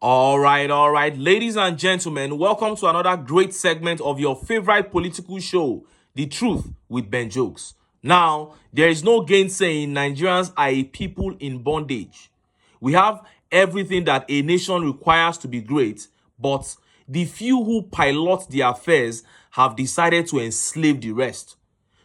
All right, ladies and gentlemen, welcome to another great segment of your favorite political show, The Truth with Ben Jokes. Now, there is no gainsaying Nigerians are a people in bondage. We have everything that a nation requires to be great, but the few who pilot the affairs have decided to enslave the rest.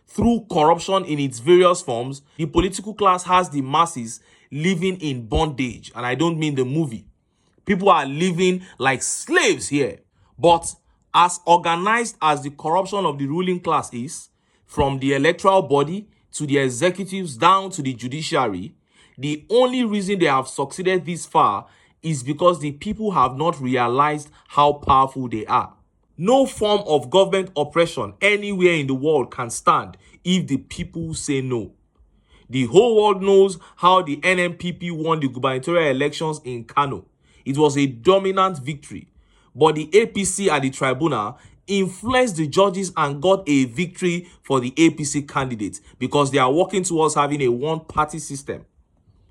Through corruption in its various forms, the political class has the masses living in bondage, and I don't mean the movie. People are living like slaves here. But as organized as the corruption of the ruling class is, from the electoral body to the executives down to the judiciary, the only reason they have succeeded this far is because the people have not realized how powerful they are. No form of government oppression anywhere in the world can stand if the people say no. The whole world knows how the NNPP won the gubernatorial elections in KANO. It was a dominant victory, but the APC at the tribunal influenced the judges and got a victory for the APC candidate because they are working towards having a one-party system.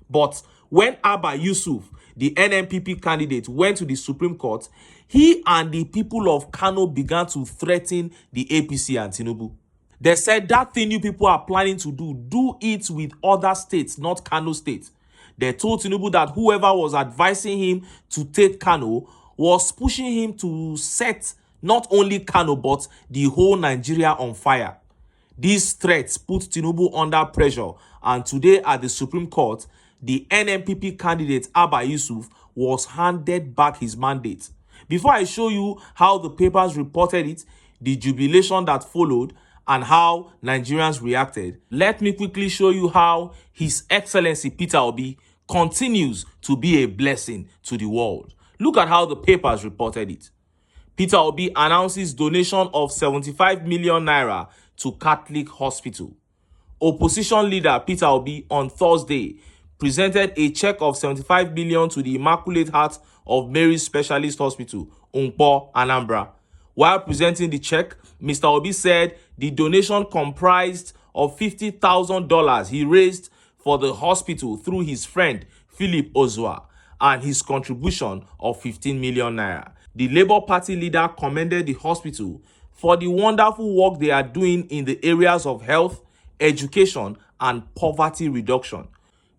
But when Abba Yusuf, the NNPP candidate, went to the Supreme Court, he and the people of KANO began to threaten the APC and TINUBU. They said that thing you people are planning to do it with other states, not KANO State. They told TINUBU that whoever was advising him to take KANO was pushing him to set not only KANO but the whole Nigeria on fire. These threats put TINUBU under pressure, and today at the Supreme Court, the NNPP candidate Abba Yusuf was handed back his mandate. Before I show you how the papers reported it, the jubilation that followed, and how Nigerians reacted, let me quickly show you how His Excellency Peter Obi continues to be a blessing to the world. Look at how the papers reported it. Peter Obi announces donation of 75 million naira to Catholic Hospital. Opposition leader Peter Obi on Thursday presented a check of 75 million to the Immaculate Heart of Mary Specialist Hospital, Nkpo, Anambra. While presenting the check, Mr. Obi said the donation comprised of $50,000 he raised for the hospital through his friend Philip Ozua and his contribution of 15 million naira. The Labour Party leader commended the hospital for the wonderful work they are doing in the areas of health, education, and poverty reduction.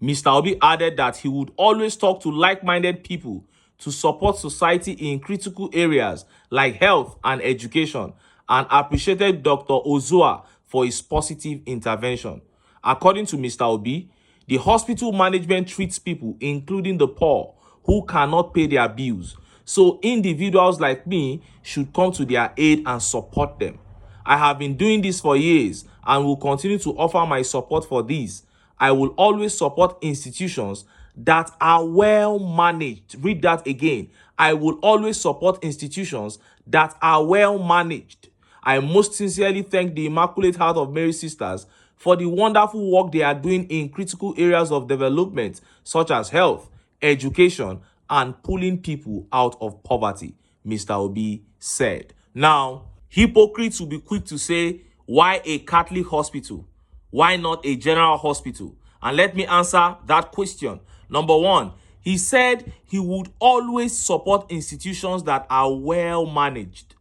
Mr. Obi added that he would always talk to like-minded people to support society in critical areas like health and education, and appreciated Dr. Ozua for his positive intervention. According to Mr. Obi, the hospital management treats people, including the poor, who cannot pay their bills. So individuals like me should come to their aid and support them. I have been doing this for years and will continue to offer my support for this. I will always support institutions that are well managed. Read that again. I will always support institutions that are well managed. I most sincerely thank the Immaculate Heart of Mary Sisters for the wonderful work they are doing in critical areas of development such as health, education, and pulling people out of poverty, Mr. Obi said. Now, hypocrites will be quick to say, why a Catholic hospital? Why not a general hospital? And let me answer that question. Number one, he said he would always support institutions that are well managed.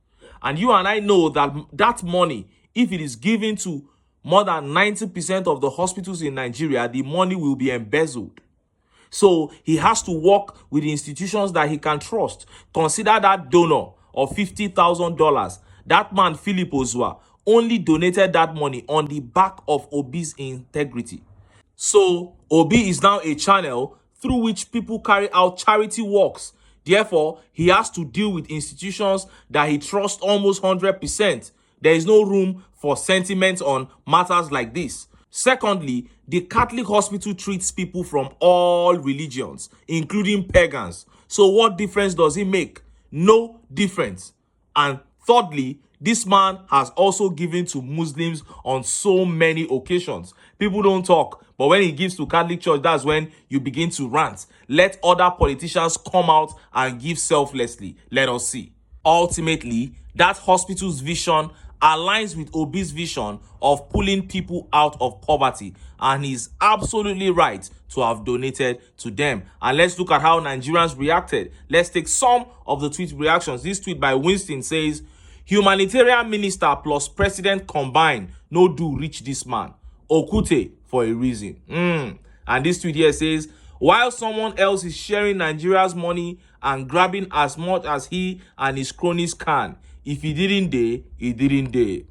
And you and I know that that money, if it is given to more than 90% of the hospitals in Nigeria, the money will be embezzled. So he has to work with the institutions that he can trust. Consider that donor of $50,000. That man, Philip Ozua, only donated that money on the back of Obi's integrity. So Obi is now a channel through which people carry out charity works. Therefore, he has to deal with institutions that he trusts almost 100%. There is no room for sentiment on matters like this. Secondly, the Catholic hospital treats people from all religions, including pagans. So what difference does it make? No difference. And thirdly, this man has also given to Muslims on so many occasions. People don't talk, but when he gives to Catholic Church, that's when you begin to rant. Let other politicians come out and give selflessly. Let us see. Ultimately, that hospital's vision aligns with Obi's vision of pulling people out of poverty, and he's absolutely right to have donated to them. And let's look at how Nigerians reacted. Let's take some of the tweet reactions. This tweet by Winston says, "Humanitarian minister plus president combined no do reach this man. Okute for a reason." And this tweet here says, "While someone else is sharing Nigeria's money and grabbing as much as he and his cronies can, if he didn't dey, he didn't dey."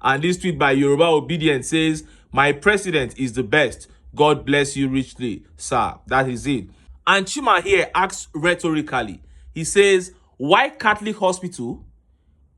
And this tweet by Yoruba Obedient says, "My president is the best. God bless you richly, sir." That is it. And Chima here asks rhetorically. He says, "Why Catholic hospital?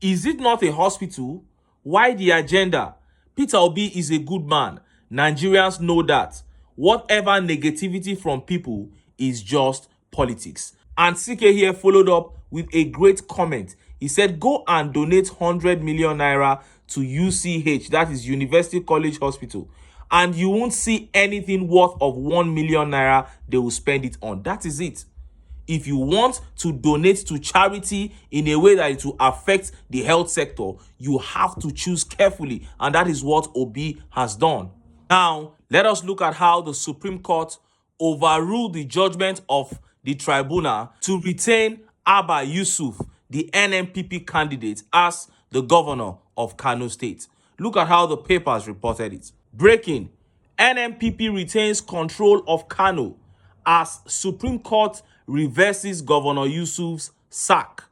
Is it not a hospital? Why the agenda? Peter Obi is a good man. Nigerians know that. Whatever negativity from people is just politics." And CK here followed up with a great comment. He said, "Go and donate 100 million naira to UCH, that is University College Hospital, and you won't see anything worth of 1 million naira they will spend it on." That is it. If you want to donate to charity in a way that it will affect the health sector, you have to choose carefully, and that is what Obi has done. Now, let us look at how the Supreme Court overruled the judgment of the tribunal to retain Abba Yusuf, the NNPP candidate, as the governor of Kano State. Look at how the papers reported it. Breaking: NNPP retains control of Kano as Supreme Court reverses Governor Yusuf's sack.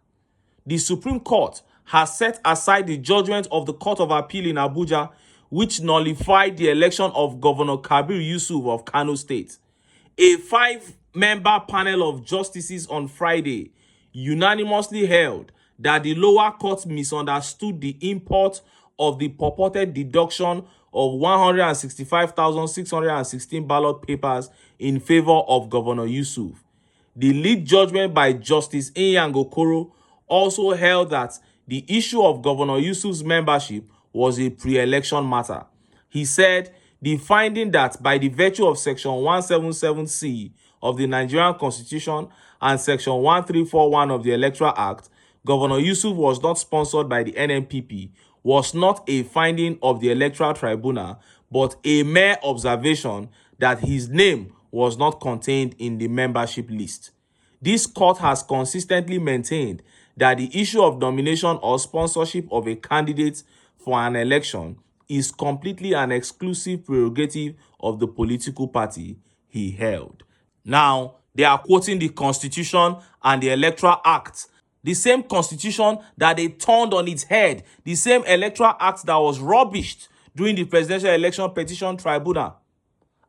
The Supreme Court has set aside the judgment of the Court of Appeal in Abuja, which nullified the election of Governor Kabir Yusuf of Kano State. A 5-member panel of justices on Friday unanimously held that the lower court misunderstood the import of the purported deduction of 165,616 ballot papers in favor of Governor Yusuf. The lead judgment by Justice Inyang Okoro also held that the issue of Governor Yusuf's membership was a pre-election matter. He said the finding that by the virtue of Section 177C of the Nigerian Constitution and Section 1341 of the Electoral Act, Governor Yusuf was not sponsored by the NNPP was not a finding of the Electoral Tribunal, but a mere observation that his name was not contained in the membership list. This court has consistently maintained that the issue of nomination or sponsorship of a candidate for an election is completely an exclusive prerogative of the political party he held. Now, they are quoting the Constitution and the Electoral Act, the same Constitution that they turned on its head, the same Electoral Act that was rubbished during the Presidential Election Petition Tribunal.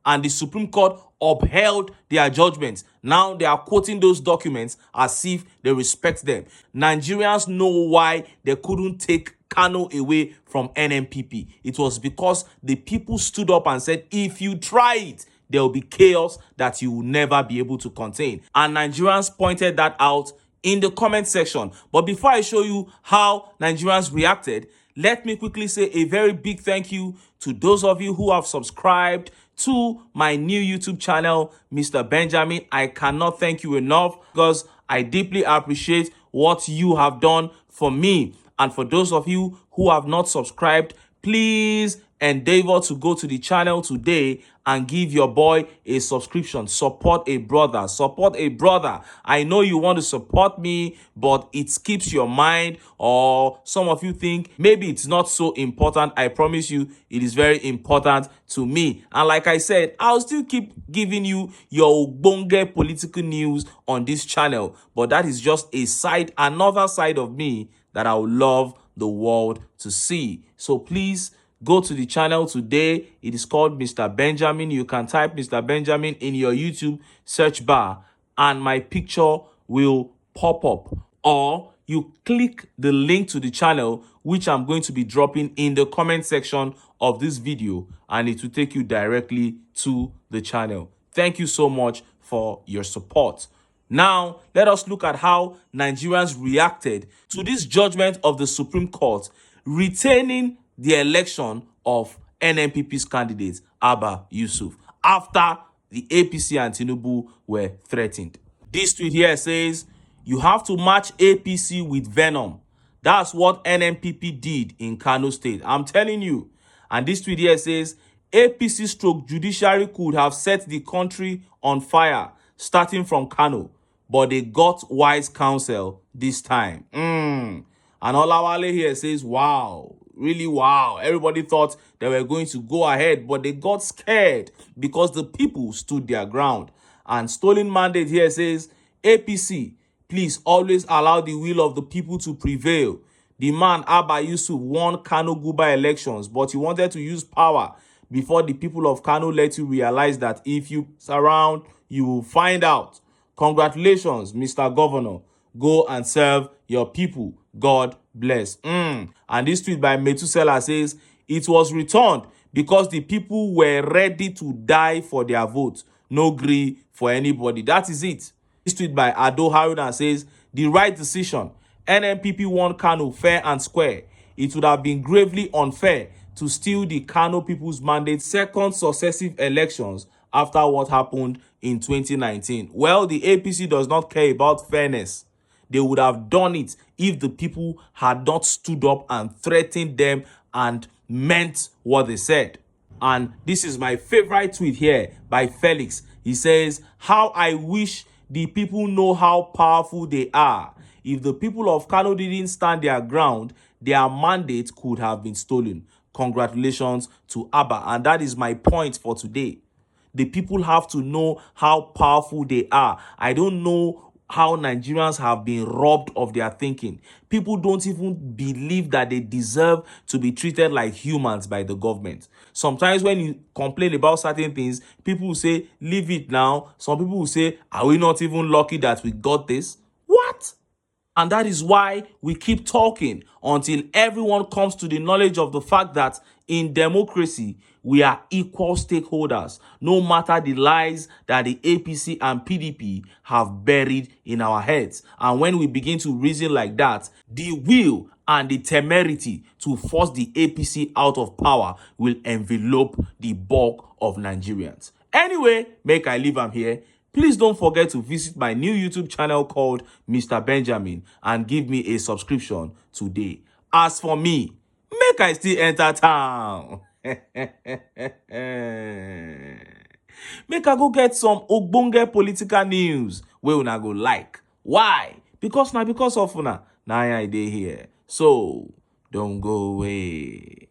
And the Supreme Court upheld their judgments. Now they are quoting those documents as if they respect them. Nigerians know why they couldn't take Kano away from NNPP. It was because the people stood up and said, if you try it, there will be chaos that you will never be able to contain. And Nigerians pointed that out in the comment section. But before I show you how Nigerians reacted, let me quickly say a very big thank you to those of you who have subscribed to my new YouTube channel, Mr. Benjamin. I cannot thank you enough because I deeply appreciate what you have done for me. And for those of you who have not subscribed, please endeavor to go to the channel today and give your boy a subscription. Support a brother. Support a brother. I know you want to support me, but it skips your mind, or some of you think maybe it's not so important. I promise you it is very important to me. And like I said, I'll still keep giving you your ogbonge political news on this channel, but that is just a side, another side of me that I would love the world to see. So please go to the channel today. It is called Mr. Benjamin. You can type Mr. Benjamin in your YouTube search bar and my picture will pop up. Or you click the link to the channel, which I'm going to be dropping in the comment section of this video, and it will take you directly to the channel. Thank you so much for your support. Now, let us look at how Nigerians reacted to this judgment of the Supreme Court retaining the election of NNPP's candidate, Abba Yusuf, after the APC and TINUBU were threatened. This tweet here says, "You have to match APC with venom. That's what NNPP did in Kano State. I'm telling you. And this tweet here says, APC stroke judiciary could have set the country on fire, starting from Kano, but they got wise counsel this time. And Olawale here says, wow, really wow. Everybody thought they were going to go ahead, but they got scared because the people stood their ground. And Stolen Mandate here says, APC, please always allow the will of the people to prevail. The man Abba Yusuf won Kano Guba elections, but he wanted to use power before the people of Kano let you realize that if you surround, you will find out. Congratulations, Mr. Governor. Go and serve your people. God bless. And this tweet by Metusela says, it was returned because the people were ready to die for their vote. No gree for anybody. That is it. This tweet by Ado Haruna says, the right decision. NNPP won Kano fair and square. It would have been gravely unfair to steal the Kano people's mandate second successive elections after what happened in 2019. Well, the APC does not care about fairness. They would have done it if the people had not stood up and threatened them and meant what they said. And this is my favorite tweet here by Felix. He says, how I wish the people know how powerful they are. If the people of Kano didn't stand their ground, their mandate could have been stolen. Congratulations to Abba. And that is my point for today. The people have to know how powerful they are. I don't know how Nigerians have been robbed of their thinking. People don't even believe that they deserve to be treated like humans by the government. Sometimes when you complain about certain things, people will say, leave it now. Some people will say, are we not even lucky that we got this? What? And that is why we keep talking until everyone comes to the knowledge of the fact that in democracy, we are equal stakeholders, no matter the lies that the APC and PDP have buried in our heads. And when we begin to reason like that, the will and the temerity to force the APC out of power will envelope the bulk of Nigerians. Anyway, make I leave am here. Please don't forget to visit my new YouTube channel called Mr. Benjamin and give me a subscription today. As for me, make I still enter town. Make I go get some ogbonge political news wey una go like. Why? Because of una. Now I dey here. So, don't go away.